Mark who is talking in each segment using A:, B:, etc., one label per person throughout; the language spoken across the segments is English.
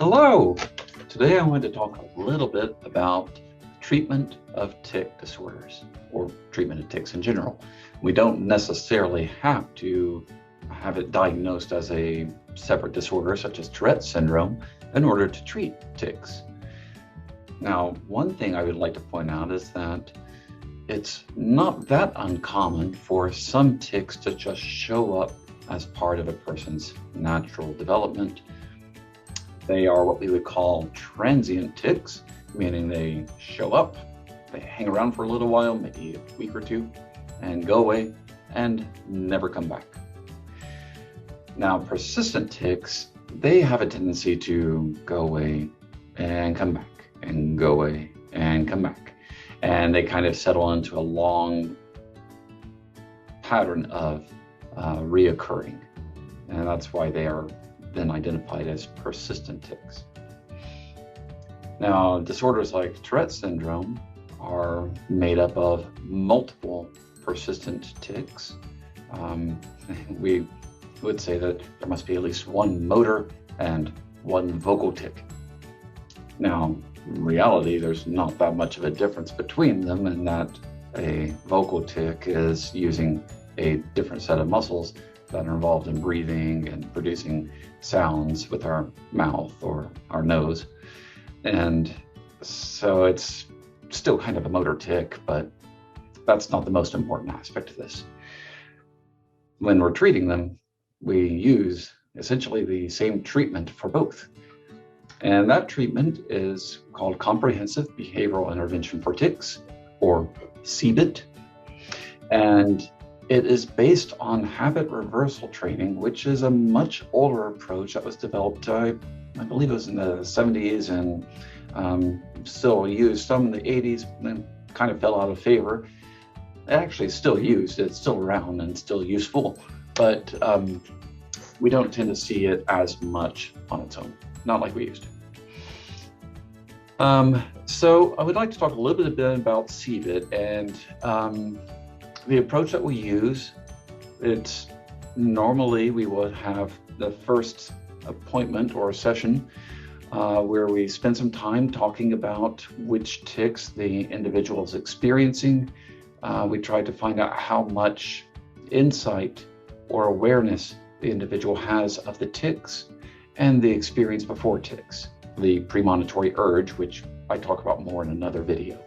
A: Hello! Today I want to talk a little bit about treatment of tic disorders, or treatment of tics in general. We don't necessarily have to have it diagnosed as a separate disorder such as Tourette Syndrome in order to treat tics. Now, one thing I would like to point out is that it's not that uncommon for some tics to just show up as part of a person's natural development. They are what we would call transient ticks, meaning they show up, they hang around for a little while, maybe a week or two, and go away and never come back. Now, persistent tics, they have a tendency to go away and come back, and go away and come back. And they kind of settle into a long pattern of reoccurring. And that's why they are then identified as persistent tics. Now, disorders like Tourette Syndrome are made up of multiple persistent tics. We would say that there must be at least one motor and one vocal tic. Now, in reality, there's not that much of a difference between them in that a vocal tic is using a different set of muscles that are involved in breathing and producing sounds with our mouth or our nose. And so it's still kind of a motor tic, but that's not the most important aspect of this. When we're treating them, we use essentially the same treatment for both. And that treatment is called Comprehensive Behavioral Intervention for Tics, or Cbit. And it is based on habit reversal training, which is a much older approach that was developed, I believe it was in the 70s and still used some in the 80s, and then kind of fell out of favor. Actually still used, it's still around and still useful, but we don't tend to see it as much on its own, not like we used to. So I would like to talk a little bit about Cbit and the approach that we use. It's normally we would have the first appointment or session where we spend some time talking about which tics the individual is experiencing. We try to find out how much insight or awareness the individual has of the tics and the experience before tics, the premonitory urge, which I talk about more in another video.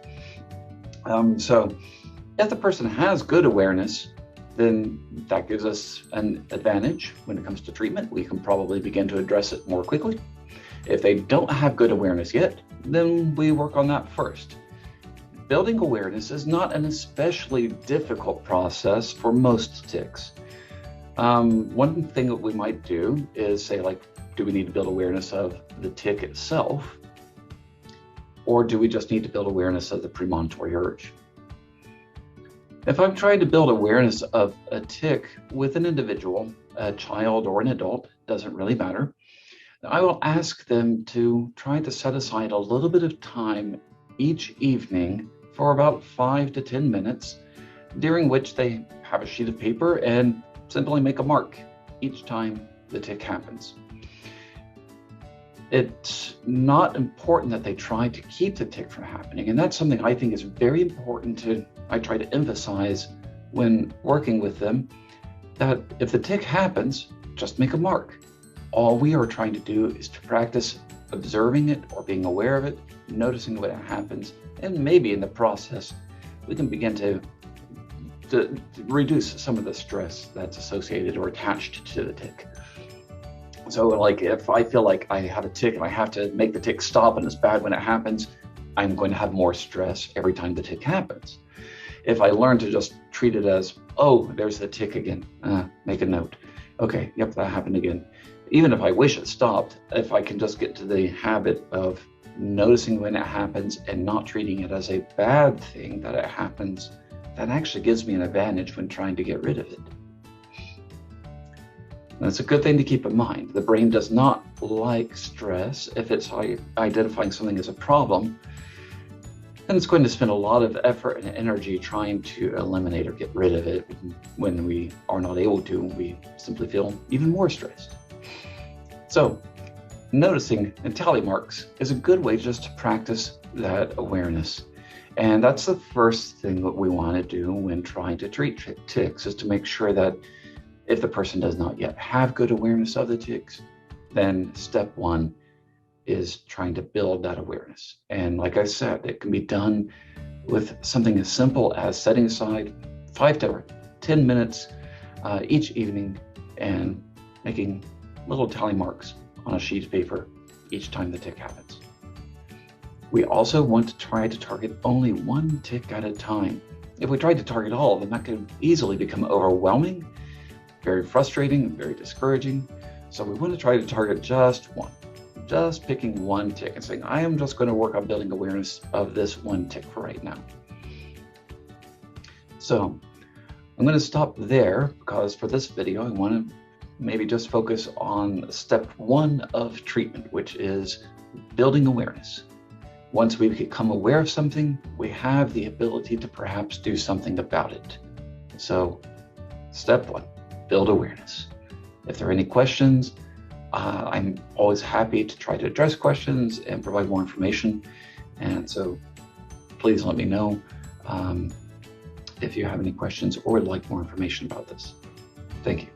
A: So if the person has good awareness, then that gives us an advantage when it comes to treatment. We can probably begin to address it more quickly. If they don't have good awareness yet, then we work on that first. Building awareness is not an especially difficult process for most tics. One thing that we might do is say, like, do we need to build awareness of the tic itself? Or do we just need to build awareness of the premonitory urge? If I'm trying to build awareness of a tic with an individual, a child or an adult, doesn't really matter, I will ask them to try to set aside a little bit of time each evening for about 5 to 10 minutes, during which they have a sheet of paper and simply make a mark each time the tic happens. It's not important that they try to keep the tic from happening, and that's something I think is very important I try to emphasize when working with them, that if the tic happens, just make a mark. All we are trying to do is to practice observing it or being aware of it, noticing when it happens, and maybe in the process, we can begin to reduce some of the stress that's associated or attached to the tic. So like if I feel like I have a tic and I have to make the tic stop and it's bad when it happens, I'm going to have more stress every time the tic happens. If I learn to just treat it as, oh, there's the tic again, make a note. Okay, yep, that happened again. Even if I wish it stopped, if I can just get to the habit of noticing when it happens and not treating it as a bad thing that it happens, that actually gives me an advantage when trying to get rid of it. That's a good thing to keep in mind. The brain does not like stress. If it's identifying something as a problem, then it's going to spend a lot of effort and energy trying to eliminate or get rid of it. When we are not able to, we simply feel even more stressed. So noticing and tally marks is a good way just to practice that awareness. And that's the first thing that we want to do when trying to treat tics, is to make sure that if the person does not yet have good awareness of the tics, then step one is trying to build that awareness. And like I said, it can be done with something as simple as setting aside 5 to 10 minutes each evening and making little tally marks on a sheet of paper each time the tic happens. We also want to try to target only one tic at a time. If we try to target all, then that can easily become overwhelming, very frustrating, and very discouraging. So we want to try to target just one, just picking one tic and saying, I am just going to work on building awareness of this one tic for right now. So I'm going to stop there because for this video, I want to maybe just focus on step one of treatment, which is building awareness. Once we become aware of something, we have the ability to perhaps do something about it. So step one, build awareness. If there are any questions, I'm always happy to try to address questions and provide more information. And so please let me know if you have any questions or would like more information about this. Thank you.